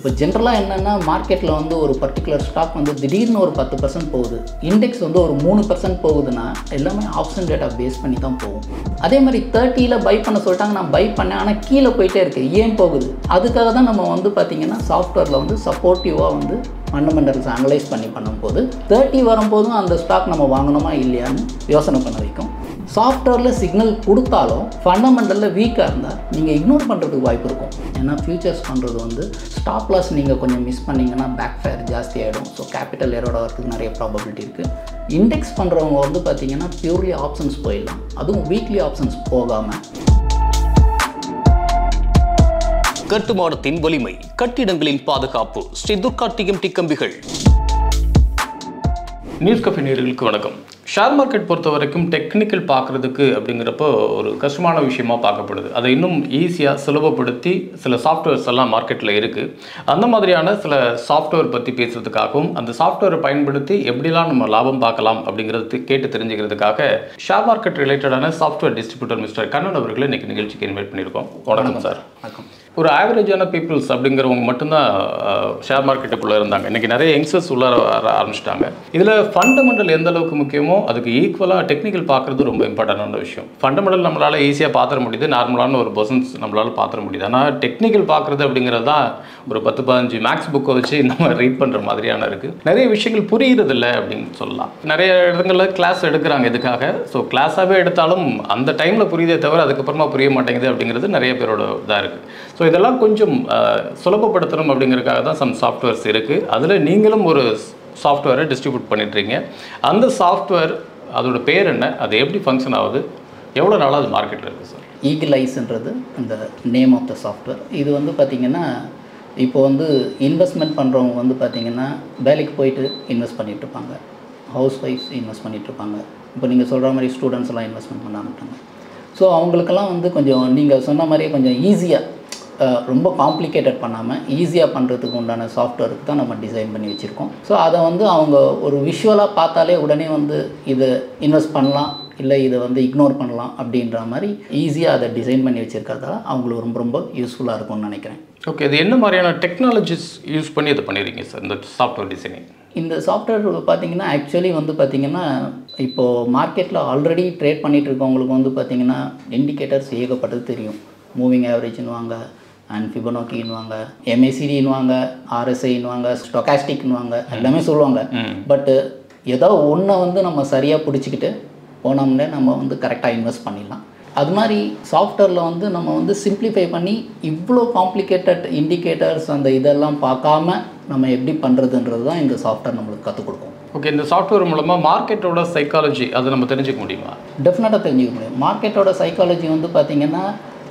இப்போ ஜென்ரலாக என்னென்னா மார்க்கெட்டில் வந்து ஒரு பர்டிகுலர் ஸ்டாக் வந்து திடீர்னு ஒரு 10% போகுது, இண்டெக்ஸ் வந்து ஒரு 3% போகுதுன்னா எல்லாமே ஆப்ஷன் டேட்டா பேஸ் பண்ணி தான் போகும். அதே மாதிரி 30ல் பை பண்ண சொல்லிட்டாங்க, நான் பை பண்ணேன், ஆனால் கீழே போயிட்டே இருக்குது, ஏன் போகுது? அதுக்காக தான் நம்ம வந்து பார்த்திங்கன்னா சாஃப்ட்வேரில் வந்து சப்போர்ட்டிவாக வந்து ஃபண்டமெண்டல்ஸ் அனலைஸ் பண்ணி பண்ணும்போது 30 வரும்போதும் அந்த ஸ்டாக் நம்ம வாங்கணுமா இல்லையான்னு யோசனை பண்ண வைக்கும். சாஃப்ட்வேரில் சிக்னல் கொடுத்தாலும் ஃபண்டமெண்டலில் வீக்காக இருந்தால் நீங்கள் இக்னோர் பண்ணுறதுக்கு வாய்ப்பு இருக்கும். ஏன்னா ஃபியூச்சர்ஸ் பண்ணுறது வந்து ஸ்டாப் லாஸ் நீங்கள் கொஞ்சம் மிஸ் பண்ணிங்கன்னா பேக் ஃபயர் ஜாஸ்தி ஆகிடும். ஸோ கேபிட்டல் எரோட வரதுக்கு நிறைய ப்ராபபிலிட்டி இருக்குது. இண்டெக்ஸ் பண்ணுறவங்க வந்து பார்த்திங்கன்னா பியூர்லி ஆப்ஷன்ஸ் போயிடலாம், அதுவும் வீக்லி ஆப்ஷன்ஸ் போகாமல். கட்டுமானத்தின் வலிமை, கட்டிடங்களின் பாதுகாப்பு, ஸ்ரீ துர்கா டிஎம்டி கம்பிகள். நியூஸ் கஃபே நேயர்களுக்கு வணக்கம். ஷேர் மார்க்கெட் பொறுத்த வரைக்கும் டெக்னிக்கல் பார்க்குறதுக்கு அப்படிங்கிறப்போ ஒரு கஷ்டமான விஷயமாக பார்க்கப்படுது. அதை இன்னும் ஈஸியாக சுலபப்படுத்தி சில சாஃப்ட்வேர்ஸ் எல்லாம் மார்க்கெட்டில் இருக்குது. அந்த மாதிரியான சில சாஃப்ட்வேர் பற்றி பேசுகிறதுக்காகவும் அந்த சாஃப்ட்வேரை பயன்படுத்தி எப்படிலாம் நம்ம லாபம் பார்க்கலாம் அப்படிங்கிறது கேட்டு தெரிஞ்சுக்கிறதுக்காக ஷேர் மார்க்கெட் ரிலேட்டடான சாஃப்ட்வேர் டிஸ்ட்ரிபியூட்டர் மிஸ்டர் கண்ணன் அவர்களை இன்றைக்கி நிகழ்ச்சிக்கு இன்வைட் பண்ணியிருக்கோம். வணக்கம் சார். வணக்கம். ஒரு ஆவரேஜான பீப்புள்ஸ் அப்படிங்கிறவங்க மட்டும்தான் ஷேர் மார்க்கெட்டுக்குள்ளே இருந்தாங்க. இன்றைக்கி நிறைய யங்ஸ்டர்ஸ் உள்ள வர ஆரம்பிச்சிட்டாங்க. இதில் ஃபண்டமெண்டல் எந்த அளவுக்கு முக்கியமோ அதுக்கு ஈக்குவலாக டெக்னிக்கல் பார்க்குறது ரொம்ப இம்பார்ட்டண்டான விஷயம். ஃபண்டமெண்டல் நம்மளால் ஈஸியாக பார்த்துட முடியுது, நார்மலான ஒரு பர்சன்ஸ் நம்மளால் பார்த்துட முடியுது. ஆனால் டெக்னிக்கல் பார்க்குறது அப்படிங்கிறது தான் ஒரு 10-15 மேக்ஸ் புக்கை வச்சு நம்ம ரீட் பண்ணுற மாதிரியான இருக்குது. நிறைய விஷயங்கள் புரிகிறதில்ல அப்படின்னு சொல்லலாம். நிறைய இடங்களில் கிளாஸ் எடுக்கிறாங்க இதுக்காக. ஸோ கிளாஸாகவே எடுத்தாலும் அந்த டைமில் புரியுதே தவிர அதுக்கப்புறமா புரிய மாட்டேங்குது அப்படிங்கிறது நிறைய பேரோட இதாக இருக்குது. ஸோ இதெல்லாம் கொஞ்சம் சுலபப்படுத்தணும் அப்படிங்கிறதுக்காக தான் சம் சாஃப்ட்வேர்ஸ் இருக்குது. அதில் நீங்களும் ஒரு சாஃப்ட்வேரை டிஸ்ட்ரிபியூட் பண்ணிட்டுருங்க. அந்த சாஃப்ட்வேர் அதோட பேர் என்ன, அது எப்படி ஃபங்க்ஷன் ஆகுது, எவ்வளோ நாளாக அது மார்க்கெட்டில் இருக்குது சார்? ஈகிள் ஐஸ்ன்றது அந்த நேம் ஆஃப் த சாஃப்ட்வேர். இது வந்து பார்த்திங்கன்னா இப்போ வந்து இன்வெஸ்ட்மெண்ட் பண்ணுறவங்க வந்து பார்த்திங்கன்னா வேலைக்கு போயிட்டு இன்வெஸ்ட் பண்ணிகிட்ருப்பாங்க, ஹவுஸ் ஒய்ஃப்ஸ் இன்வெஸ்ட் பண்ணிகிட்ருப்பாங்க. இப்போ நீங்கள் சொல்கிற மாதிரி ஸ்டூடெண்ட்ஸ் எல்லாம் இன்வெஸ்ட்மெண்ட் பண்ண மாட்டாங்க. ஸோ அவங்களுக்கெல்லாம் வந்து கொஞ்சம் நீங்கள் சொன்ன மாதிரியே கொஞ்சம் ஈஸியாக, ரொம்ப காம்ப்ளிகேட்டட் பண்ணாமல் ஈஸியாக பண்ணுறதுக்கு உண்டான சாஃப்ட்வேருக்கு தான் நம்ம டிசைன் பண்ணி வச்சுருக்கோம். ஸோ அதை வந்து அவங்க ஒரு விஷுவலாக பார்த்தாலே உடனே வந்து இதை இன்வெஸ்ட் பண்ணலாம், இல்லை இதை வந்து இக்னோர் பண்ணலாம் அப்படின்ற மாதிரி ஈஸியாக அதை டிசைன் பண்ணி வச்சுருக்கிறதால அவங்களுக்கு ரொம்ப ரொம்ப யூஸ்ஃபுல்லாக இருக்கும்னு நினைக்கிறேன். ஓகே, இது என்ன மாதிரியான டெக்னாலஜிஸ் யூஸ் பண்ணி அதை பண்ணிடுறீங்க சார் இந்த சாஃப்ட்வேர் டிசைனிங்? இந்த சாஃப்ட்வேர் பார்த்திங்கன்னா ஆக்சுவலி வந்து பார்த்திங்கன்னா இப்போது மார்க்கெட்டில் ஆல்ரெடி ட்ரேட் பண்ணிகிட்டு இருக்கவங்களுக்கு வந்து பார்த்திங்கன்னா இண்டிகேட்டர்ஸ் ஏகப்பட்டது தெரியும். மூவிங் ஆவரேஜ்னுவாங்க, அண்ட் ஃபிபனோக்கின்னுவாங்க, MACDன்னுவாங்க, RSIன்னுவாங்க, ஸ்டொகாஸ்டிக்னுவாங்க, எல்லாமே சொல்லுவாங்க. பட்டு ஏதோ ஒன்றை வந்து நம்ம சரியாக பிடிச்சிக்கிட்டு போனோம்னே நம்ம வந்து கரெக்டாக இன்வெஸ்ட் பண்ணிடலாம். அது மாதிரி சாஃப்ட்வேரில் வந்து நம்ம வந்து சிம்பிளிஃபை பண்ணி இவ்வளோ காம்ப்ளிகேட்டட் இண்டிகேட்டர்ஸ் அந்த இதெல்லாம் பார்க்காம நம்ம எப்படி பண்ணுறதுன்றது தான் இந்த சாஃப்ட்வேர் நம்மளுக்கு கற்றுக் கொடுக்கும். ஓகே, இந்த சாஃப்ட்வேர் மூலமாக மார்க்கெட்டோட சைக்காலஜி அதை நம்ம தெரிஞ்சுக்க முடியுமா? டெஃபினட்டாக தெரிஞ்சுக்க முடியும். மார்க்கெட்டோட சைக்காலஜி வந்து பார்த்திங்கன்னா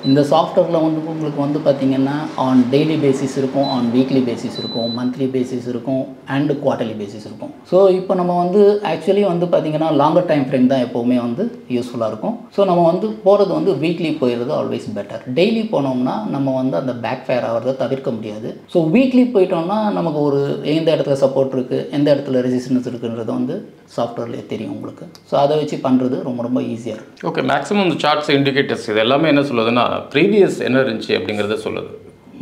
இந்த சாஃப்ட்வேரில் வந்து உங்களுக்கு வந்து பார்த்திங்கன்னா ஆன் டெய்லி பேசிஸ் இருக்கும், ஆன் வீக்லி பேசிஸ் இருக்கும், மந்த்லி பேசிஸ் இருக்கும், அண்டு குவார்ட்டர்லி பேசிஸ் இருக்கும். ஸோ இப்போ நம்ம வந்து ஆக்சுவலி வந்து பார்த்திங்கன்னா லாங்கர் டைம் ஃப்ரேம் தான் எப்போவுமே வந்து யூஸ்ஃபுல்லாக இருக்கும். ஸோ நம்ம வந்து போகிறது வந்து வீக்லி போயிடுறது ஆல்வேஸ் பெட்டர். டெய்லி போனோம்னா நம்ம வந்து அந்த பேக் ஃபயர் ஆகிறத தவிர்க்க முடியாது. ஸோ வீக்லி போயிட்டோம்னா நமக்கு ஒரு எந்த இடத்துல சப்போர்ட் இருக்குது, எந்த இடத்துல ரெசிஸ்டன்ஸ் இருக்குன்றது வந்து சாஃப்ட்வேர்லேயே தெரியும் உங்களுக்கு. ஸோ அதை வச்சு பண்ணுறது ரொம்ப ரொம்ப ஈஸியாக இருக்குது. ஓகே, மேக்ஸிமம் இந்த சார்ட்ஸ், இண்டிகேட்டர்ஸ் இது எல்லாமே என்ன சொல்லுதுன்னா ப்ரீவியஸ் என்ன இருந்துச்சு அப்படிங்கிறத சொல்லுது.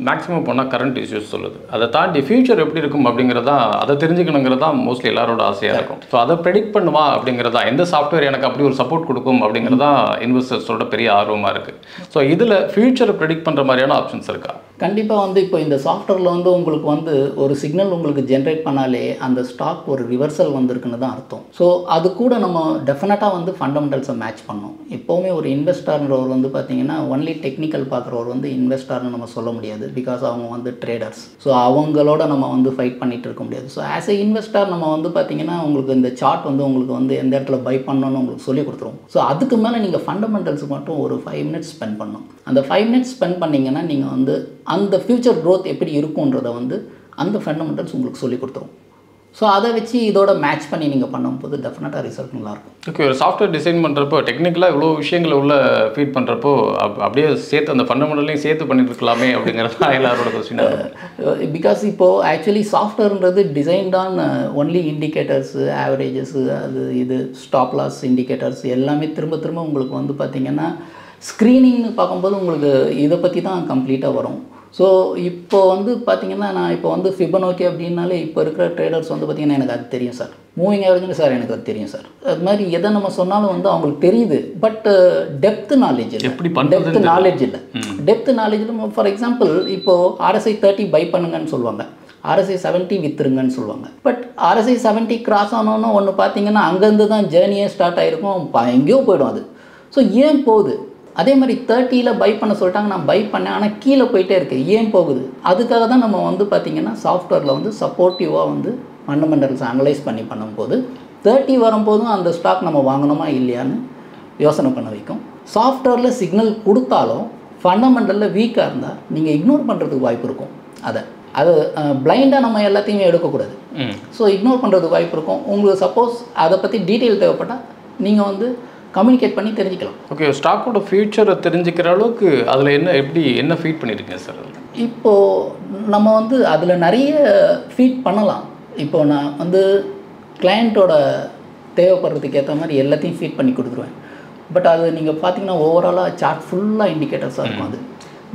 மேக்ஸிமம் போனால் கரண்ட் இஷ்யூஸ் சொல்லுது. அதை தாண்டி ஃபியூச்சர் எப்படி இருக்கும் அப்படிங்கிறதா, அதை தெரிஞ்சுக்கணுங்கிறது தான் மோஸ்ட்லி எல்லாரோட ஆசையாக இருக்கும். ஸோ அதை ப்ரெடிக்ட் பண்ணுவா அப்படிங்கிறதா, எந்த சாஃப்ட்வேர் எனக்கு அப்படி ஒரு சப்போர்ட் கொடுக்கும் அப்படிங்கிறதா இன்வெஸ்டர்ஸோட பெரிய ஆர்வமாக இருக்குது. ஸோ இதில் ஃபியூச்சரை ப்ரெடிக்ட் பண்ணுற மாதிரியான ஆப்ஷன்ஸ் இருக்கா? கண்டிப்பாக வந்து இப்போ இந்த சாஃப்ட்வேரில் வந்து உங்களுக்கு வந்து ஒரு சிக்னல் உங்களுக்கு ஜென்ரேட் பண்ணாலே அந்த ஸ்டாக் ஒரு ரிவர்சல் வந்திருக்குன்னு தான் அர்த்தம். ஸோ அது கூட நம்ம டெஃபினட்டாக வந்து ஃபண்டமெண்டல்ஸை மேட்ச் பண்ணணும். எப்போவுமே ஒரு இன்வெஸ்டர்ன்றவர் வந்து பார்த்திங்கன்னா ஒன்லி டெக்னிக்கல் பார்க்குறவர் வந்து இன்வெஸ்டர்னு நம்ம சொல்ல முடியாது. பிகாஸ் அவங்க வந்து ட்ரேடர்ஸ். ஸோ அவங்களோட நம்ம வந்து ஃபைட் பண்ணிகிட்டு இருக்க முடியாது. ஸோ ஆஸ் எ இன்வெஸ்டர் நம்ம வந்து பார்த்திங்கன்னா உங்களுக்கு இந்த சார்ட் வந்து உங்களுக்கு வந்து எந்த இடத்துல பை பண்ணணும்னு உங்களுக்கு சொல்லி கொடுத்துருவோம். ஸோ அதுக்கு மேலே நீங்கள் ஃபண்டமெண்டல்ஸுக்கு மட்டும் ஒரு 5 மினிட்ஸ் ஸ்பெண்ட் பண்ணணும். அந்த 5 மினிட்ஸ் ஸ்பெண்ட் பண்ணிங்கன்னா நீங்கள் வந்து அந்த ஃப்யூச்சர் க்ரோத் எப்படி இருக்குன்றதை வந்து அந்த ஃபண்டமெண்டல்ஸ் உங்களுக்கு சொல்லி கொடுத்துரும். ஸோ அதை வச்சு இதோட மேட்ச் பண்ணி நீங்கள் பண்ணும்போது டெஃபினட்டாக ரிசல்ட் நல்லாயிருக்கும். ஓகே, ஒரு சாஃப்ட்வேர் டிசைன் பண்ணுறப்போ டெக்னிக்கலாக இவ்வளோ விஷயங்களை உள்ள ஃபீட் பண்ணுறப்போ அப்படியே சேர்த்து அந்த ஃபண்டமெண்டலையும் சேர்த்து பண்ணிட்டு இருக்கலாமே அப்படிங்கிறது தான் எல்லாரோட கொஸ்டினாக. பிகாஸ் இப்போது ஆக்சுவலி சாஃப்ட்வேர்ன்றது designed on only indicators, averages, அது இது ஸ்டாப் லாஸ் இண்டிகேட்டர்ஸ் எல்லாமே திரும்ப திரும்ப உங்களுக்கு வந்து பார்த்திங்கன்னா ஸ்க்ரீனிங்னு பார்க்கும்போது உங்களுக்கு இதை பற்றி தான் கம்ப்ளீட்டாக வரும். ஸோ இப்போ வந்து பார்த்தீங்கன்னா நான் இப்போ வந்து ஃபிபனோக்கி அப்படின்னாலே இப்போ இருக்கிற ட்ரேடர்ஸ் வந்து பார்த்திங்கன்னா எனக்கு அது தெரியும் சார். மூவிங் ஆவரேஜ்னு சார் எனக்கு அது தெரியும் சார். அது மாதிரி எதை நம்ம சொன்னாலும் வந்து அவங்களுக்கு தெரியுது. பட் டெப்த் நாலேஜ் இல்லை, டெப்த் நாலேஜ் இல்லை. டெப்த் நாலேஜில் ஃபார் எக்ஸாம்பிள் இப்போது RSI 30 பை பண்ணுங்கன்னு சொல்லுவாங்க, RSI 70 விற்றுருங்கன்னு சொல்லுவாங்க. பட் RSI 70 கிராஸ் ஆனோன்னு ஒன்று பார்த்தீங்கன்னா அங்கேருந்து தான் ஜேர்னியே ஸ்டார்ட் ஆகிருக்கும், எங்கேயோ போய்டும் அது. ஸோ ஏன் போகுது? அதே மாதிரி 30ல் பை பண்ண சொல்லிட்டாங்க, நான் பை பண்ணேன், ஆனால் கீழே போயிட்டே இருக்கு, ஏன் போகுது? அதுக்காக தான் நம்ம வந்து பார்த்திங்கன்னா சாஃப்ட்வேரில் வந்து சப்போர்ட்டிவாக வந்து ஃபண்டமெண்டல்ஸ் அனலைஸ் பண்ணி பண்ணும்போது 30 வரும்போதும் அந்த ஸ்டாக் நம்ம வாங்கணுமா இல்லையான்னு யோசனை பண்ண வைக்கும். சாஃப்ட்வேரில் சிக்னல் கொடுத்தாலும் ஃபண்டமெண்டலில் வீக்காக இருந்தால் நீங்கள் இக்னோர் பண்ணுறதுக்கு வாய்ப்பு இருக்கும். அது பிளைண்டாக நம்ம எல்லாத்தையுமே எடுக்கக்கூடாது. ஸோ இக்னோர் பண்ணுறதுக்கு வாய்ப்பு இருக்கும். உங்களுக்கு சப்போஸ் அதை பற்றி டீட்டெயில் தேவைப்பட்டால் நீங்கள் வந்து கம்யூனிகேட் பண்ணி தெரிஞ்சுக்கலாம். ஓகே, ஸ்டாக்கோட ஃபியூச்சரை தெரிஞ்சுக்கிற அளவுக்கு அதில் என்ன ஃபீட் பண்ணியிருக்கீங்க சார்? இப்போது நம்ம வந்து அதில் நிறைய ஃபீட் பண்ணலாம். இப்போது நான் வந்து கிளையண்ட்டோட தேவைப்படுறதுக்கு ஏற்ற மாதிரி எல்லாத்தையும் ஃபீட் பண்ணி கொடுத்துருவேன். பட் அது நீங்கள் பார்த்தீங்கன்னா ஓவராலாக சார்ட் ஃபுல்லாக இண்டிகேட்டர்ஸாக இருக்கும் அது.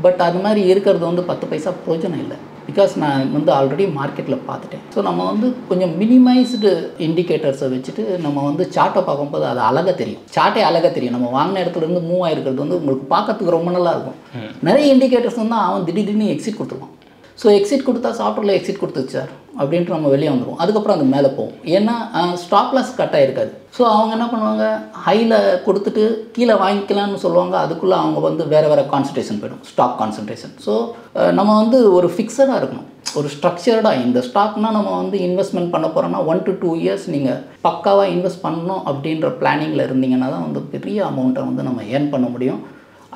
பட் அது மாதிரி இருக்கிறது வந்து 10 பைசா பிரயோஜனம் இல்லை. பிகாஸ் நான் வந்து ஆல்ரெடி மார்க்கெட்டில் பார்த்துட்டேன். ஸோ நம்ம வந்து கொஞ்சம் மினிமைஸ்டு இண்டிகேட்டர்ஸை வச்சுட்டு நம்ம வந்து சார்ட்டை பார்க்கும்போது அது அழகாக தெரியும், சார்ட்டே அழகாக தெரியும். நம்ம வாங்கின இடத்துலேருந்து மூவ் ஆகிருக்கிறது வந்து உங்களுக்கு பார்க்கறதுக்கு ரொம்ப நல்லா இருக்கும். நிறைய இண்டிகேட்டர்ஸ் வந்து அவன் திடீர்னு எக்ஸிட் கொடுத்துருவான். ஸோ எக்ஸிட் கொடுத்தா சாஃப்ட்வேரில் எக்ஸிட் கொடுத்துச்சு சார் அப்படின்ட்டு நம்ம வெளியே வந்துடுவோம். அதுக்கப்புறம் அது மேலே போகும், ஏன்னா ஸ்டாப் லாஸ் கட் ஆகிருக்காது. ஸோ அவங்க என்ன பண்ணுவாங்க, ஹையில் கொடுத்துட்டு கீழே வாங்கிக்கலாம்னு சொல்லுவாங்க. அதுக்குள்ளே அவங்க வந்து வேறு கான்சன்ட்ரேஷன் போய்டும், ஸ்டாக் கான்சன்ட்ரேஷன். ஸோ நம்ம வந்து ஒரு ஃபிக்ஸடாக இருக்கணும், ஒரு ஸ்ட்ரக்சர்டாக. இந்த ஸ்டாக்னால் நம்ம வந்து இன்வெஸ்ட்மெண்ட் பண்ண போகிறோன்னா 1 to 2 years நீங்கள் பக்காவாக இன்வெஸ்ட் பண்ணணும் அப்படின்ற பிளானிங்கில் இருந்தீங்கன்னா தான் வந்து பெரிய அமௌண்ட்டை வந்து நம்ம ஏர்ன் பண்ண முடியும்.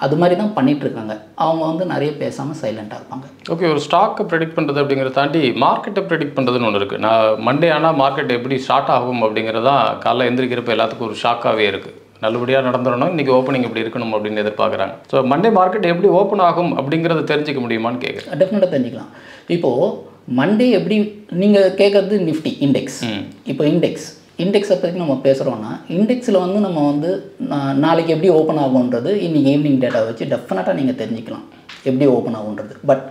அது மாதிரி தான் பண்ணிகிட்ருக்காங்க. அவங்க வந்து நிறைய பேசாமல் சைலண்ட்டாக இருப்பாங்க. ஓகே, ஒரு ஸ்டாக்கை ப்ரெடிக்ட் பண்ணுறது அப்படிங்கிறத தாண்டி மார்க்கெட்டை ப்ரெடிக்ட் பண்ணுறதுன்னு ஒன்று இருக்குது. நான் மண்டே ஆனால் மார்க்கெட் எப்படி ஸ்டார்ட் ஆகும் அப்படிங்கிறதான் காலைல எந்திரிக்கிறப்ப எல்லாத்துக்கும் ஒரு ஷாக்காகவே இருக்குது. நல்லபடியாக நடந்துடணும், இன்றைக்கி ஓப்பனிங் இப்படி இருக்கணும் அப்படின்னு எதிர்பார்க்குறாங்க. ஸோ மண்டே மார்க்கெட் எப்படி ஓப்பன் ஆகும் அப்படிங்கிறத தெரிஞ்சிக்க முடியுமான்னு கேட்குறேன். டெஃபினட்டாக தெரிஞ்சிக்கலாம். இப்போது மண்டே எப்படி நீங்கள் கேட்குறது நிஃப்டி இண்டெக்ஸ். இப்போ இண்டெக்ஸை பற்றி நம்ம பேசுகிறோன்னா இண்டெக்ஸில் வந்து நம்ம வந்து நாளைக்கு எப்படி ஓப்பன் ஆகுன்றது இன்றைக்கி ஈவினிங் டேட்டா வச்சு டெஃபினட்டாக நீங்கள் தெரிஞ்சுக்கலாம் எப்படி ஓப்பன் ஆகுன்றது. பட்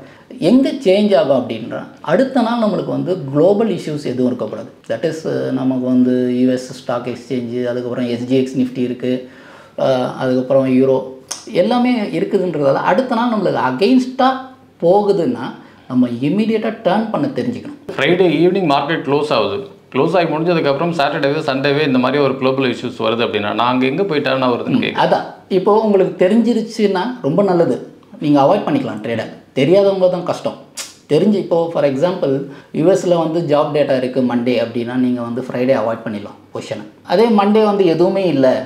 எங்கே சேஞ்ச் ஆகும் அப்படின்ற அடுத்த நாள் நம்மளுக்கு வந்து குளோபல் இஷ்யூஸ் எதுவும் இருக்கக்கூடாது. தட் இஸ் நமக்கு வந்து US ஸ்டாக் எக்ஸ்சேஞ்சு, அதுக்கப்புறம் SGX நிஃப்டி இருக்குது, அதுக்கப்புறம் யூரோ எல்லாமே இருக்குதுன்றதால அடுத்த நாள் நம்மளுக்கு அகெயின்ஸ்டாக போகுதுன்னா நம்ம இம்மீடியட்டாக டேர்ன் பண்ண தெரிஞ்சுக்கணும். ஃப்ரைடே ஈவினிங் மார்க்கெட் க்ளோஸ் ஆகி முடிஞ்சதுக்கப்புறம் சாட்டர்டேவே சண்டேவே இந்த மாதிரி ஒரு குளோபல் இஷ்யூஸ் வருது அப்படின்னா நாங்கள் எங்கே போயிட்டாருன்னா வருதுன்னு கேட்க. அதான் இப்போது உங்களுக்கு தெரிஞ்சிருச்சுன்னா ரொம்ப நல்லது, நீங்கள் அவாய்ட் பண்ணிக்கலாம் ட்ரேடை. தெரியாதவங்க தான் கஷ்டம். தெரிஞ்சு இப்போது ஃபார் எக்ஸாம்பிள் யூஎஸில் வந்து ஜாப் டேட்டா இருக்குது மண்டே அப்படின்னா நீங்கள் வந்து ஃப்ரைடே அவாய்ட் பண்ணிடலாம் பொசிஷனை. அதே மண்டே வந்து எதுவுமே இல்லை,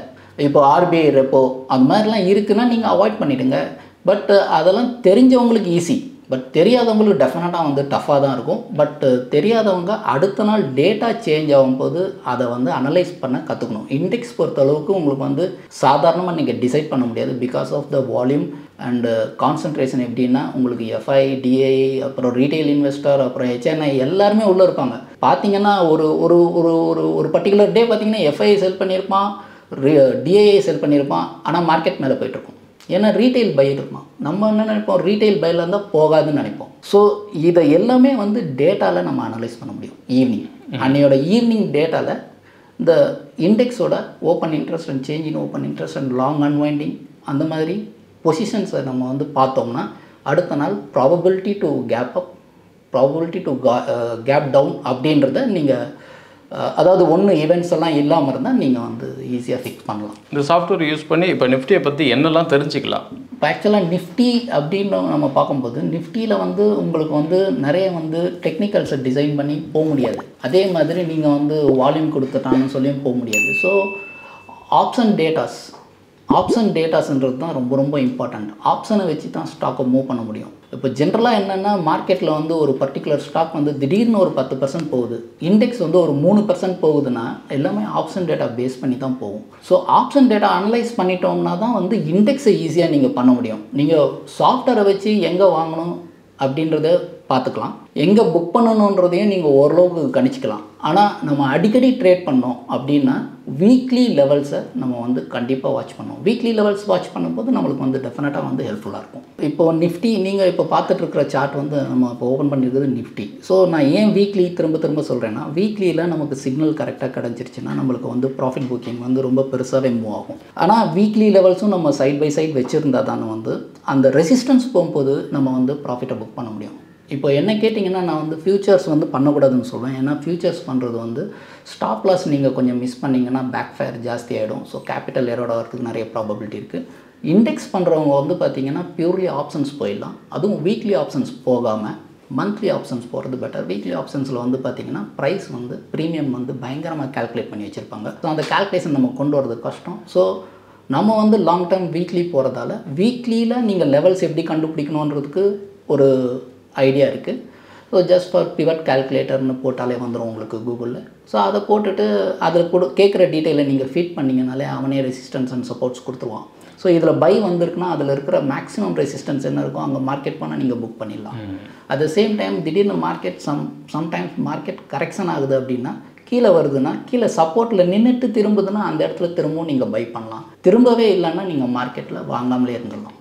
இப்போ RBI ரெப்போ அந்த மாதிரிலாம் இருக்குன்னா நீங்கள் அவாய்ட் பண்ணிவிடுங்க. பட் அதெல்லாம் தெரிஞ்சவங்களுக்கு ஈஸி, பட் தெரியாதவங்களுக்கு டெஃபினட்டாக வந்து டஃப்பாக தான் இருக்கும். பட் தெரியாதவங்க அடுத்த நாள் டேட்டா சேஞ்ச் ஆகும்போது அதை வந்து அனலைஸ் பண்ண கற்றுக்கணும். இண்டெக்ஸ் பொறுத்தளவுக்கு உங்களுக்கு வந்து சாதாரணமாக நீங்கள் டிசைட் பண்ண முடியாது because of the volume and concentration. எப்படின்னா உங்களுக்கு FI, DI, அப்புறம் ரீட்டைல் இன்வெஸ்டர், அப்புறம் HNI எல்லாருமே உள்ளே இருப்பாங்க. பார்த்தீங்கன்னா ஒரு ஒரு ஒரு ஒரு ஒரு பர்டிகுலர் டே பார்த்தீங்கன்னா FI செல் பண்ணியிருப்பான், DI செல் பண்ணியிருப்பான், ஆனால் மார்க்கெட் மேலே போய்ட்டுருக்கும். ஏன்னா ரீட்டைல் பையர் இருப்பான். நம்ம என்ன நினைப்போம், ரீட்டைல் பையில் இருந்தால் போகாதுன்னு நினைப்போம். ஸோ இதை எல்லாமே வந்து டேட்டாவில் நம்ம அனலைஸ் பண்ண முடியும். அன்னையோட ஈவினிங் டேட்டாவில் இந்த இண்டெக்ஸோட open interest and change in open interest and long unwinding அந்த மாதிரி பொசிஷன்ஸை நம்ம வந்து பார்த்தோம்னா அடுத்த நாள் probability to gap up, probability to gap down அப்படின்றத நீங்கள் அதாவது ஒன்று ஈவெண்ட்ஸ் எல்லாம் இல்லாமல் இருந்தால் நீங்கள் வந்து ஈஸியாக ஃபிக்ஸ் பண்ணலாம். இந்த சாஃப்ட்வேர் யூஸ் பண்ணி இப்போ நிஃப்டியை பற்றி என்னெல்லாம் தெரிஞ்சுக்கலாம்? இப்போ ஆக்சுவலாக நிஃப்டி அப்படின்னு நம்ம பார்க்கும்போது நிஃப்டியில் வந்து உங்களுக்கு வந்து நிறைய வந்து டெக்னிக்கல்ஸை டிசைன் பண்ணி போக முடியாது. அதே மாதிரி நீங்கள் வந்து வால்யூம் கொடுத்துட்டான்னு சொல்லியும் போக முடியாது. ஸோ ஆப்ஷன் டேட்டாஸ்ன்றது தான் ரொம்ப ரொம்ப இம்பார்ட்டண்ட். ஆப்ஷனை வச்சு தான் ஸ்டாக்கை மூவ் பண்ண முடியும். இப்போ ஜென்ரலாக என்னென்னா மார்க்கெட்டில் வந்து ஒரு பர்டிகுலர் ஸ்டாக் வந்து திடீர்னு ஒரு 10% போகுது, இண்டெக்ஸ் வந்து ஒரு 3% போகுதுன்னா எல்லாமே ஆப்ஷன் டேட்டா பேஸ் பண்ணி தான் போகும். ஸோ ஆப்ஷன் டேட்டா அனலைஸ் பண்ணிட்டோம்னா தான் வந்து இண்டெக்ஸை ஈஸியாக நீங்கள் பண்ண முடியும். நீங்கள் சாஃப்ட்வேரை வச்சு எங்கே வாங்கணும் அப்படின்றத பார்த்துக்கலாம். எங்கே புக் பண்ணணுன்றதையும் நீங்கள் ஓரளவுக்கு கணிச்சிக்கலாம். ஆனால் நம்ம அடிக்கடி ட்ரேட் பண்ணோம் அப்படின்னா வீக்லி லெவல்ஸை நம்ம வந்து கண்டிப்பாக வாட்ச் பண்ணோம். வீக்லி லெவல்ஸ் வாட்ச் பண்ணும்போது நம்மளுக்கு வந்து டெஃபினட்டாக வந்து ஹெல்ப்ஃபுல்லாக இருக்கும். இப்போது நிஃப்டி நீங்கள் இப்போ பார்த்துட்ருக்கிற சார்ட் வந்து நம்ம இப்போ ஓப்பன் பண்ணியிருக்கிறது நிஃப்டி. ஸோ நான் ஏன் வீக்லி திரும்ப சொல்கிறேன்னா, வீக்லியில் நமக்கு சிக்னல் கரெக்டாக கிடச்சிருச்சுன்னா நம்மளுக்கு வந்து ப்ராஃபிட் புக்கிங் வந்து ரொம்ப பெருசாகவே மூவ் ஆகும். ஆனால் வீக்லி லெவல்ஸும் நம்ம சைட் பை சைட் வச்சுருந்தா தானே வந்து அந்த ரெசிஸ்டன்ஸ் போகும்போது நம்ம வந்து ப்ராஃபிட்டை புக் பண்ண முடியும். இப்போ என்ன கேட்டிங்கன்னா, நான் வந்து ஃபியூச்சர்ஸ் வந்து பண்ணக்கூடாதுன்னு சொல்லுவேன். ஏன்னா ஃபியூச்சர்ஸ் பண்ணுறது வந்து ஸ்டாப் லாஸ் நீங்கள் கொஞ்சம் மிஸ் பண்ணிங்கன்னா பேக் ஃபயர் ஜாஸ்தி ஆகிடும். ஸோ கேபிட்டல் எரோட வரதுக்கு நிறைய ப்ராபபிலிட்டி இருக்குது. இண்டெக்ஸ் பண்ணுறவங்க வந்து பார்த்திங்கன்னா பியூர்லி ஆப்ஷன்ஸ் போயிடலாம். அதுவும் வீக்லி ஆப்ஷன்ஸ் போகாமல் மந்த்லி ஆப்ஷன்ஸ் போகிறது பெட்டர். வீக்லி ஆப்ஷன்ஸில் வந்து பார்த்திங்கன்னா ப்ரைஸ் வந்து ப்ரீமியம் வந்து பயங்கரமாக கால்குலேட் பண்ணி வச்சுருப்பாங்க. ஸோ அந்த கால்குலேஷன் நம்ம கொண்டு வரது கஷ்டம். ஸோ நம்ம வந்து லாங் டேர்ம் வீக்லி போகிறதால வீக்லியில் நீங்கள் லெவல்ஸ் எப்படி கண்டுபிடிக்கணுன்றதுக்கு ஒரு ஐடியா இருக்குது. ஸோ ஜஸ்ட் ஃபார் பிவட் கால்குலேட்டர்னு போட்டாலே வந்துடும் உங்களுக்கு கூகுளில். ஸோ அதை போட்டுட்டு அதில் கேட்குற டீட்டெயிலை நீங்கள் ஃபீட் பண்ணிங்கனாலே அவனே ரெசிஸ்டன்ஸ் அண்ட் சப்போர்ட்ஸ் கொடுத்துருவான். ஸோ இதில் பை வந்திருக்குன்னா அதில் இருக்கிற மேக்ஸிமம் ரெசிஸ்டன்ஸ் என்ன இருக்கும் அங்கே மார்க்கெட் பண்ணால் நீங்கள் புக் பண்ணிடலாம். அட் த சேம் டைம் திடீர்னு மார்க்கெட் சம்டைம்ஸ் மார்க்கெட் கரெக்ஷன் ஆகுது அப்படின்னா கீழே வருதுன்னா கீழே சப்போர்ட்டில் நின்றுட்டு திரும்புதுன்னா அந்த இடத்துல திரும்பவும் நீங்கள் பை பண்ணலாம். திரும்பவே இல்லைன்னா நீங்கள் மார்க்கெட்டில் வாங்காமலே இருந்துடலாம்.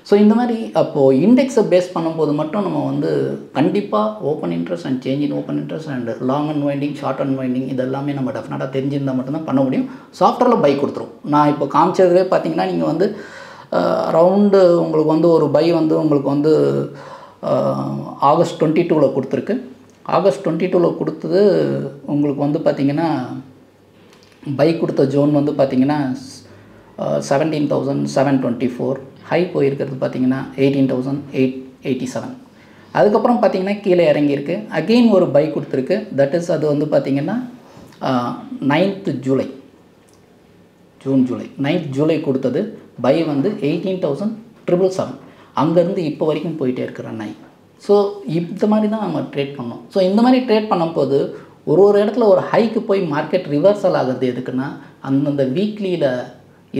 ஸோ இந்த மாதிரி அப்போது இண்டெக்ஸை பேஸ் பண்ணும்போது மட்டும் நம்ம வந்து கண்டிப்பாக open interest and change in open interest and long and winding short and winding இதெல்லாமே நம்ம டெஃபினட்டாக தெரிஞ்சிருந்தால் மட்டும்தான் பண்ண முடியும். சாஃப்ட்வேரில் பை கொடுத்துரும். நான் இப்போ காமிச்சதுலேயே பார்த்தீங்கன்னா நீங்கள் வந்து அரவுண்டு உங்களுக்கு வந்து ஒரு பை வந்து உங்களுக்கு வந்து ஆகஸ்ட் 22 கொடுத்துருக்கு. ஆகஸ்ட் 22 கொடுத்தது உங்களுக்கு வந்து பார்த்திங்கன்னா பை கொடுத்த ஜோன் வந்து பார்த்திங்கன்னா 17,724. ஹை போயிருக்கிறது பார்த்திங்கன்னா 18,887. அதுக்கப்புறம் பார்த்திங்கன்னா கீழே இறங்கியிருக்கு. அகெயின் ஒரு பை கொடுத்துருக்கு. தட் இஸ் அது வந்து பார்த்திங்கன்னா 9th ஜூலை 9th ஜூலை கொடுத்தது பை வந்து 18,777. அங்கேருந்து இப்போ வரைக்கும் போயிட்டே இருக்கிற நை. ஸோ இந்த மாதிரி தான் நம்ம ட்ரேட் பண்ணோம். ஸோ இந்த மாதிரி ட்ரேட் பண்ணும்போது ஒரு இடத்துல ஒரு ஹைக்கு போய் மார்க்கெட் ரிவர்சல் ஆகிறது எதுக்குன்னா அந்தந்த வீக்லியில்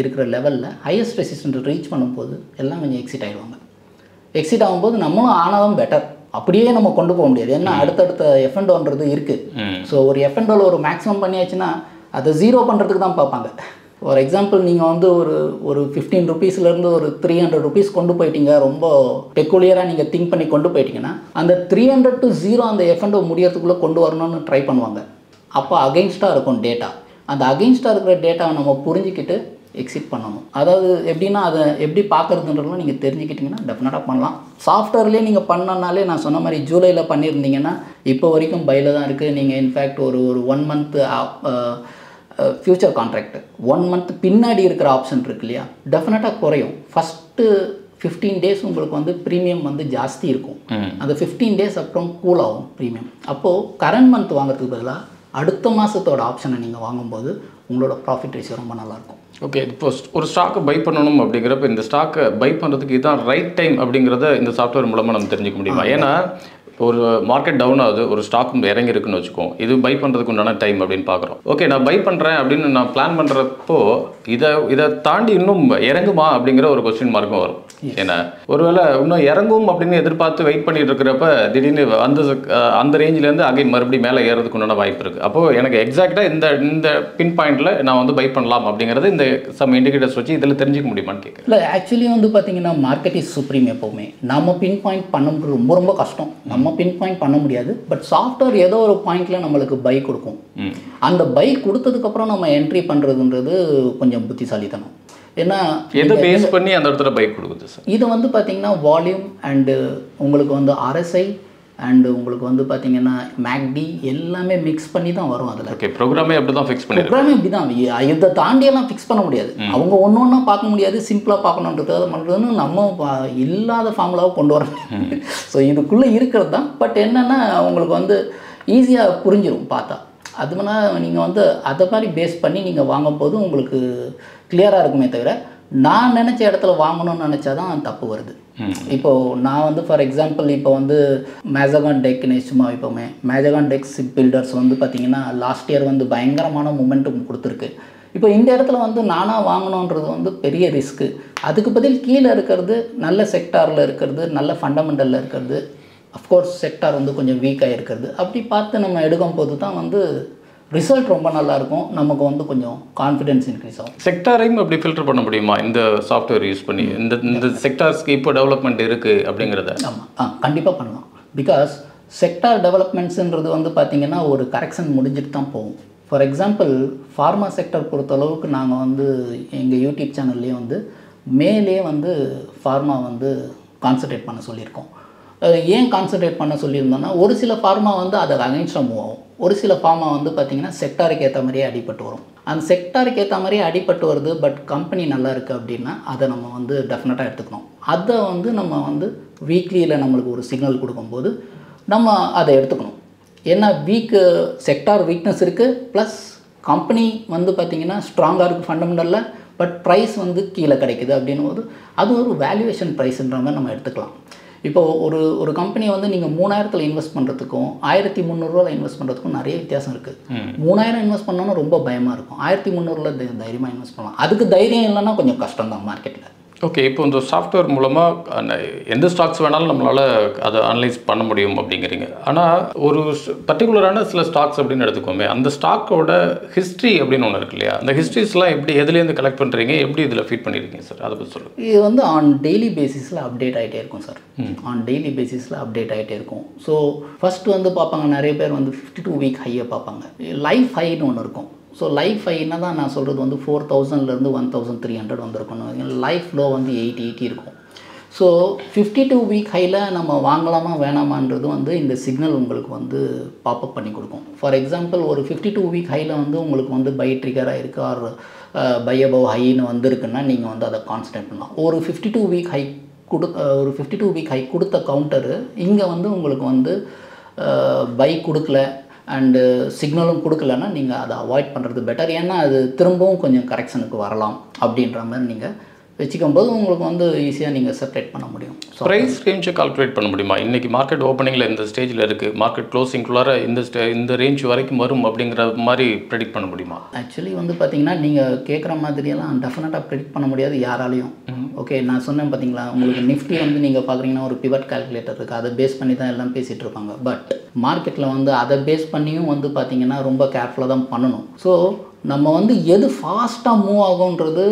இருக்கிற லெவலில் ஹையஸ்ட் ரெசிஸ்டன்ட் ரீச் பண்ணும்போது எல்லாம் கொஞ்சம் எக்ஸிட் ஆகிடுவாங்க. எக்ஸிட் ஆகும்போது நம்மளும் ஆனாலும் பெட்டர். அப்படியே நம்ம கொண்டு போக முடியாது. ஏன்னா அடுத்தடுத்த எஃப்என்டோன்றது இருக்குது. ஸோ ஒரு எஃப்என்டோவில் ஒரு மேக்ஸிமம் பண்ணியாச்சுன்னா அதை ஜீரோ பண்ணுறதுக்கு தான் பார்ப்பாங்க. ஃபார் எக்ஸாம்பிள் நீங்கள் வந்து ஒரு 15 rupeesலேருந்து ஒரு 300 rupees கொண்டு போயிட்டீங்க, ரொம்ப பெக்குலியராக நீங்கள் திங்க் பண்ணி கொண்டு போயிட்டீங்கன்னா அந்த 300 to 0 அந்த எஃப்என்டோ முடியறதுக்குள்ளே கொண்டு வரணும்னு ட்ரை பண்ணுவாங்க. அப்போ அகெயின்ஸ்டாக இருக்கும் டேட்டா. அந்த அகெயின்ஸ்டாக இருக்கிற டேட்டாவை நம்ம புரிஞ்சுக்கிட்டு எக்ஸிட் பண்ணணும். அதாவது எப்படின்னா அதை எப்படி பார்க்குறதுன்றதுலாம் நீங்கள் தெரிஞ்சுக்கிட்டிங்கன்னா டெஃபினட்டாக பண்ணலாம். சாஃப்ட்வேர்லேயே நீங்கள் பண்ணனாலே நான் சொன்ன மாதிரி ஜூலையில் பண்ணியிருந்தீங்கன்னா இப்போ வரைக்கும் பையில் தான் இருக்குது. நீங்கள் இன்ஃபேக்ட் ஒரு 1 month ஃப்யூச்சர் கான்ட்ராக்ட் 1 month பின்னாடி இருக்கிற ஆப்ஷன் இருக்கு இல்லையா, டெஃபினட்டாக குறையும். ஃபஸ்ட்டு 15 days உங்களுக்கு வந்து ப்ரீமியம் வந்து ஜாஸ்தி இருக்கும். அந்த 15 days அப்புறம் கூல் ஆகும் ப்ரீமியம். அப்போது கரண்ட் மந்த் வாங்குறதுக்கு பதிலாக அடுத்த மாதத்தோட ஆப்ஷனை நீங்கள் வாங்கும்போது உங்களோட ப்ராஃபிட் ரேஷியோ ரொம்ப நல்லாயிருக்கும். ஓகே, இப்போ ஒரு ஸ்டாக்கை பை பண்ணணும் அப்படிங்கிறப்ப இந்த ஸ்டாக்கை பை பண்ணுறதுக்கு இதுதான் ரைட் டைம் அப்படிங்கிறத இந்த சாஃப்ட்வேர் மூலமாக நம்ம தெரிஞ்சுக்க முடியுமா? ஏன்னா ஒரு மார்க்கெட் டவுன் ஆகுது, ஒரு ஸ்டாக் இறங்கி இருக்குன்னு வச்சுக்கோம், இது பை பண்ணுறதுக்கு உண்டான டைம் அப்படின்னு பார்க்குறோம். ஓகே, நான் பை பண்ணுறேன் அப்படின்னு நான் பிளான் பண்ணுறப்போ இதை தாண்டி இன்னும் இறங்குமா அப்படிங்கிற ஒரு கொஸ்டின் மார்க்கும் வரும். ஏன்னா ஒருவேளை இன்னும் இறங்கும் அப்படின்னு எதிர்பார்த்து வெயிட் பண்ணிட்டு இருக்கிறப்ப திடீர்னு அந்த ரேஞ்சிலேருந்து அகைன் மறுபடியும் மேலே ஏறதுக்கு உண்டான வாய்ப்பு இருக்குது. அப்போது எனக்கு எக்ஸாக்டாக இந்த பின் பாயிண்டில் நான் வந்து பை பண்ணலாம் அப்படிங்கிறது இந்த சம் இண்டிகேட்டர்ஸ் வச்சு இதில் தெரிஞ்சிக்க முடியுமான்னு கேட்குறேன். இல்லை, ஆக்சுவலி வந்து பார்த்தீங்கன்னா மார்க்கெட் இஸ் சுப்ரீம். எப்போவுமே நம்ம பின் பாயிண்ட் பண்ண ரொம்ப கஷ்டம். நம்ம பின் பாயிண்ட் பண்ண முடியாது. பட் சாஃப்ட்வேர் ஏதோ ஒரு பாயிண்ட்ல நம்மளுக்கு பை கொடுக்கும். அந்த பை கொடுத்ததுக்கப்புறம் நம்ம என்ட்ரி பண்ணுறதுன்றது கொஞ்சம் புத்திசாலித்தனம். ஏன்னா எதை பேஸ் பண்ணி அந்த இடத்துல பை கொடுக்குது சார்? இது வந்து பார்த்தீங்கன்னா வால்யூம் அண்டு உங்களுக்கு வந்து RSI அண்டு உங்களுக்கு வந்து பார்த்தீங்கன்னா மேக்டி எல்லாமே மிக்ஸ் பண்ணி தான் வரும் அதில். ஓகே, ப்ரோக்ராமே அப்படி தான் ஃபிக்ஸ் பண்ணி ப்ரோக்ராமே இப்படி தான். இதை தாண்டியெல்லாம் ஃபிக்ஸ் பண்ண முடியாது. அவங்க ஒன்று ஒன்றா பார்க்க முடியாது. சிம்பிளாக பார்க்கணுன்றதுக்காக பண்ணுறதுன்னு நம்ம இல்லாத ஃபார்முலாவை கொண்டு வரணும். ஸோ இதுக்குள்ளே இருக்கிறது தான். பட் என்னென்னா உங்களுக்கு வந்து ஈஸியாக புரிஞ்சிடும் பார்த்தா. அதுனா நீங்கள் வந்து அதை மாதிரி பேஸ் பண்ணி நீங்கள் வாங்கும்போது உங்களுக்கு கிளியராக இருக்குமே தவிர நான் நினச்ச இடத்துல வாங்கணும்னு நினச்சா தான் தப்பு வருது. இப்போது நான் வந்து ஃபார் எக்ஸாம்பிள் இப்போ வந்து மேஜகான் டெக்னு சும்மா இப்போமே மேஜகான் டெக் ஷிப் பில்டர்ஸ் வந்து பார்த்திங்கன்னா லாஸ்ட் இயர் வந்து பயங்கரமான மொமெண்டம் கொடுத்துருக்கு. இப்போ இந்த இடத்துல வந்து நானாக வாங்கணுன்றது வந்து பெரிய ரிஸ்க்கு. அதுக்கு பதில் கீழே இருக்கிறது நல்ல செக்டாரில் இருக்கிறது, நல்ல ஃபண்டமெண்டலில் இருக்கிறது, அஃப்கோர்ஸ் செக்டார் வந்து கொஞ்சம் வீக்காக இருக்கிறது. அப்படி பார்த்து நம்ம எடுக்கும் போது தான் வந்து ரிசல்ட் ரொம்ப நல்லாயிருக்கும், நமக்கு வந்து கொஞ்சம் கான்ஃபிடென்ஸ் இன்க்ரீஸ் ஆகும். செக்டாரையும் அப்படி ஃபில்டர் பண்ண முடியுமா இந்த சாஃப்ட்வேர் யூஸ் பண்ணி? இந்த செக்டார்ஸ்க்கு இப்போ டெவலப்மெண்ட் இருக்குது அப்படிங்கிறத? ஆமாம், கண்டிப்பாக பண்ணலாம். பிகாஸ் செக்டார் டெவலப்மெண்ட்ஸுன்றது வந்து பார்த்திங்கன்னா ஒரு கரெக்ஷன் முடிஞ்சிட்டு தான் போகும். ஃபார் எக்ஸாம்பிள் ஃபார்மா செக்டர் பொறுத்தளவுக்கு நாங்கள் வந்து எங்கள் யூடியூப் சேனல்லேயே வந்து மேலே வந்து ஃபார்மா வந்து கான்சன்ட்ரேட் பண்ண சொல்லியிருக்கோம். ஏன் கான்சன்ட்ரேட் பண்ண சொல்லியிருந்தோன்னா, ஒரு சில ஃபார்மா வந்து அதை அகைன்ஸ்டாக மூவ் ஆகும், ஒரு சில ஃபார்மா வந்து பார்த்திங்கன்னா செக்டாருக்கு ஏற்ற மாதிரியே அடிபட்டு வரும். அந்த செக்டாருக்கு ஏற்ற மாதிரியே அடிபட்டு வருது, பட் கம்பெனி நல்லா இருக்குது அப்படின்னா அதை நம்ம வந்து டெஃபினட்டாக எடுத்துக்கணும். அதை வந்து நம்ம வந்து வீக்லியில் நம்மளுக்கு ஒரு சிக்னல் கொடுக்கும்போது நம்ம அதை எடுத்துக்கணும். ஏன்னா செக்டார் வீக்னஸ் இருக்குது, ப்ளஸ் கம்பெனி வந்து பார்த்திங்கன்னா ஸ்ட்ராங்காக இருக்குது ஃபண்டமெண்டலில், பட் ப்ரைஸ் வந்து கீழே கிடைக்குது அப்படின்னும் போது அது ஒரு வேல்யூவேஷன் ப்ரைஸ்ன்ற மாதிரி நம்ம எடுத்துக்கலாம். இப்போது ஒரு கம்பெனியை வந்து நீங்கள் 3000 இன்வெஸ்ட் பண்ணுறதுக்கும் 1300 இன்வெஸ்ட் பண்ணுறதுக்கும் நிறைய வித்தியாசம் இருக்குது. 3000 இன்வெஸ்ட் பண்ணோன்னா ரொம்ப பயமாக இருக்கும், 1300 தைரியமாக இன்வெஸ்ட் பண்ணலாம். அதுக்கு தைரியம் இல்லைன்னா கொஞ்சம் கஷ்டம் தான் மார்க்கெட்டில். ஓகே, இப்போ இந்த சாஃப்ட்வேர் மூலமாக எந்த ஸ்டாக்ஸ் வேணாலும் நம்மளால் அதை அனலைஸ் பண்ண முடியும் அப்படிங்கிறீங்க. ஆனால் ஒரு பர்டிகுலரான சில ஸ்டாக்ஸ் அப்படின்னு எடுத்துக்கோமே, அந்த ஸ்டாக்கோட ஹிஸ்ட்ரி அப்படின்னு ஒன்று இருக்கு இல்லையா? அந்த ஹிஸ்ட்ரிஸ்லாம் எப்படி எதுலேருந்து கலெக்ட் பண்ணுறீங்க, எப்படி இதில் ஃபீட் பண்ணியிருக்கீங்க சார்? அதை பற்றி சொல்லுங்கள். இது வந்து ஆன் டெய்லி பேசிஸில் அப்டேட் ஆகிட்டே இருக்கும் சார். ஆன் டெய்லி பேசிஸில் அப்டேட் ஆகிட்டே இருக்கும். ஸோ ஃபஸ்ட்டு வந்து பார்ப்பாங்க, நிறைய பேர் வந்து 52 வீக் ஹையை பார்ப்பாங்க. லைஃப் ஹைன்னு ஒன்று இருக்கும். ஸோ லைஃப் ஹைன்னா தான் நான் சொல்கிறது வந்து 4000லேருந்து 1300 வந்திருக்கணும். லைஃப் லோ வந்து 880 இருக்கும். ஸோ 52 வீக் ஹையில் நம்ம வாங்கலாமா வேணாமான்றது வந்து இந்த சிக்னல் உங்களுக்கு வந்து பாப்அப் பண்ணி கொடுக்கும். ஃபார் எக்ஸாம்பிள் ஒரு 52 வீக் ஹையில் வந்து உங்களுக்கு வந்து பை ட்ரிகராக இருக்குது, ஆர் பை அபவ் ஹைன்னு வந்திருக்குன்னா நீங்கள் வந்து அதை கான்சன்ட்ரேட் பண்ணலாம். ஒரு 52 வீக் ஹை கொடுத்த கவுண்டரு இங்கே வந்து உங்களுக்கு வந்து பை கொடுக்கல அண்டு சிக்னலும் கொடுக்கலன்னா நீங்கள் அதை அவாய்ட் பண்ணுறது பெட்டர். ஏன்னா அது திரும்பவும் கொஞ்சம் கரெக்ஷனுக்கு வரலாம் அப்படின்ற மாதிரி நீங்கள் வச்சுக்கும்போது உங்களுக்கு வந்து ஈஸியாக நீங்கள் செப்பரேட் பண்ண முடியும். ஸோ ப்ரைஸ் ரேஞ்சை கால்குலேட் பண்ண முடியுமா? இன்றைக்கி மார்க்கெட் ஓப்பனிங்கில் இந்த ஸ்டேஜில் இருக்குது, மார்க்கெட் க்ளோசிங்குள்ளார இந்த ரேஞ்ச் வரைக்கும் வரும் அப்படிங்கிற மாதிரி ப்ரெடிக்ட் பண்ண முடியுமா? ஆக்சுவலி வந்து பார்த்தீங்கன்னா நீங்கள் கேட்குற மாதிரியெல்லாம் டெஃபினட்டாக ப்ரெடிக்ட் பண்ண முடியாது யாராலையும். ஓகே, நான் சொன்னேன் பார்த்தீங்களா, உங்களுக்கு நிஃப்டி வந்து நீங்கள் பார்க்குறீங்கன்னா ஒரு பிவட் கால்குலேட்டர் இருக்குது, அதை பேஸ் பண்ணி தான் எல்லாம் பேசிகிட்டு இருப்பாங்க. பட் மார்க்கெட்டில் வந்து அதை பேஸ் பண்ணியும் வந்து பார்த்திங்கன்னா ரொம்ப கேர்ஃபுல்லாக தான் பண்ணணும். ஸோ நம்ம வந்து எது ஃபாஸ்ட்டாக மூவ் ஆகுன்றது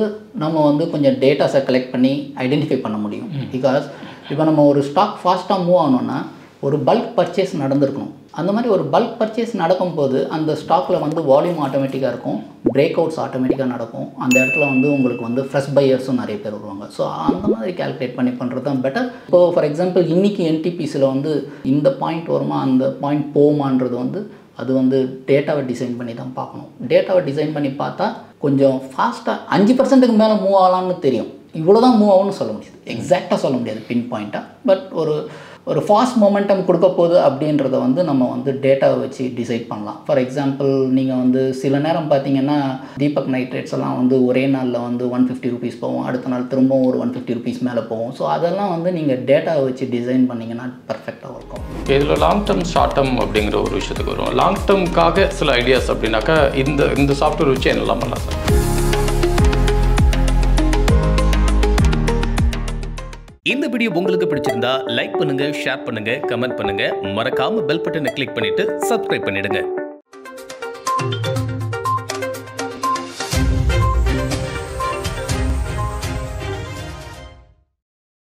நம்ம வந்து கொஞ்சம் டேட்டாஸை கலெக்ட் பண்ணி ஐடென்டிஃபை பண்ண முடியும். பிகாஸ் இப்போ நம்ம ஒரு ஸ்டாக் ஃபாஸ்ட்டாக மூவ் ஆகணுன்னா ஒரு பல்க் பர்ச்சேஸ் நடந்திருக்கணும். அந்த மாதிரி ஒரு பல்க் பர்ச்சேஸ் நடக்கும்போது அந்த ஸ்டாக்கில் வந்து வால்யூம் ஆட்டோமேட்டிக்காக இருக்கும், பிரேக் அவுட்ஸ் ஆட்டோமேட்டிக்காக நடக்கும். அந்த இடத்துல வந்து உங்களுக்கு வந்து ஃப்ரெஷ் பையர்ஸும் நிறைய பேர் வருவாங்க. ஸோ அந்த மாதிரி கால்குலேட் பண்ணி பண்ணுறது தான் பெட்டர். இப்போது ஃபார் எக்ஸாம்பிள் இன்றைக்கி என்டிபிசியில் வந்து இந்த பாயிண்ட் வருமா அந்த பாயிண்ட் போகுமான்றது வந்து அது வந்து டேட்டாவை டிசைன் பண்ணி தான் பார்க்கணும். டேட்டாவை டிசைன் பண்ணி பார்த்தா கொஞ்சம் ஃபாஸ்ட்டாக 5% மேலே மூவ் ஆகலான்னு தெரியும். இவ்வளோ தான் மூவ் ஆகும்னு சொல்ல முடியாது, எக்ஸாக்டாக சொல்ல முடியாது பின் பாயிண்ட்டாக. பட் ஒரு ஃபாஸ்ட் மொமெண்டம் கொடுக்க போகுது அப்படின்றத வந்து நம்ம வந்து டேட்டாவை வச்சு டிசைட் பண்ணலாம். ஃபார் எக்ஸாம்பிள் நீங்கள் வந்து சில நேரம் பார்த்தீங்கன்னா தீபக் நைட்ரேட்ஸ் எல்லாம் வந்து ஒரே நாளில் வந்து 150 ரூபீஸ் போகும், அடுத்த நாள் திரும்பவும் ஒரு 150 ரூபீஸ் மேலே போகும். ஸோ அதெல்லாம் வந்து நீங்கள் டேட்டாவை வச்சு டிசைன் பண்ணிங்கன்னா பர்ஃபெக்டாக இருக்கும். இதில் லாங் டேர்ம் ஷார்ட் டேர்ம் அப்படிங்கிற ஒரு விஷயத்துக்கு வரும். லாங் டேர்முக்காக சில ஐடியாஸ் அப்படின்னாக்கா இந்த சாஃப்ட்வேர் வச்சு என்னெல்லாம் பண்ணலாம் சார்? இந்த வீடியோ உங்களுக்கு பிடிச்சிருந்தா லைக் பண்ணுங்க, ஷேர் பண்ணுங்க, கமெண்ட் பண்ணுங்க, மறக்காம பெல் பட்டனை கிளிக் பண்ணிட்டு சப்ஸ்கிரைப் பண்ணிடுங்க.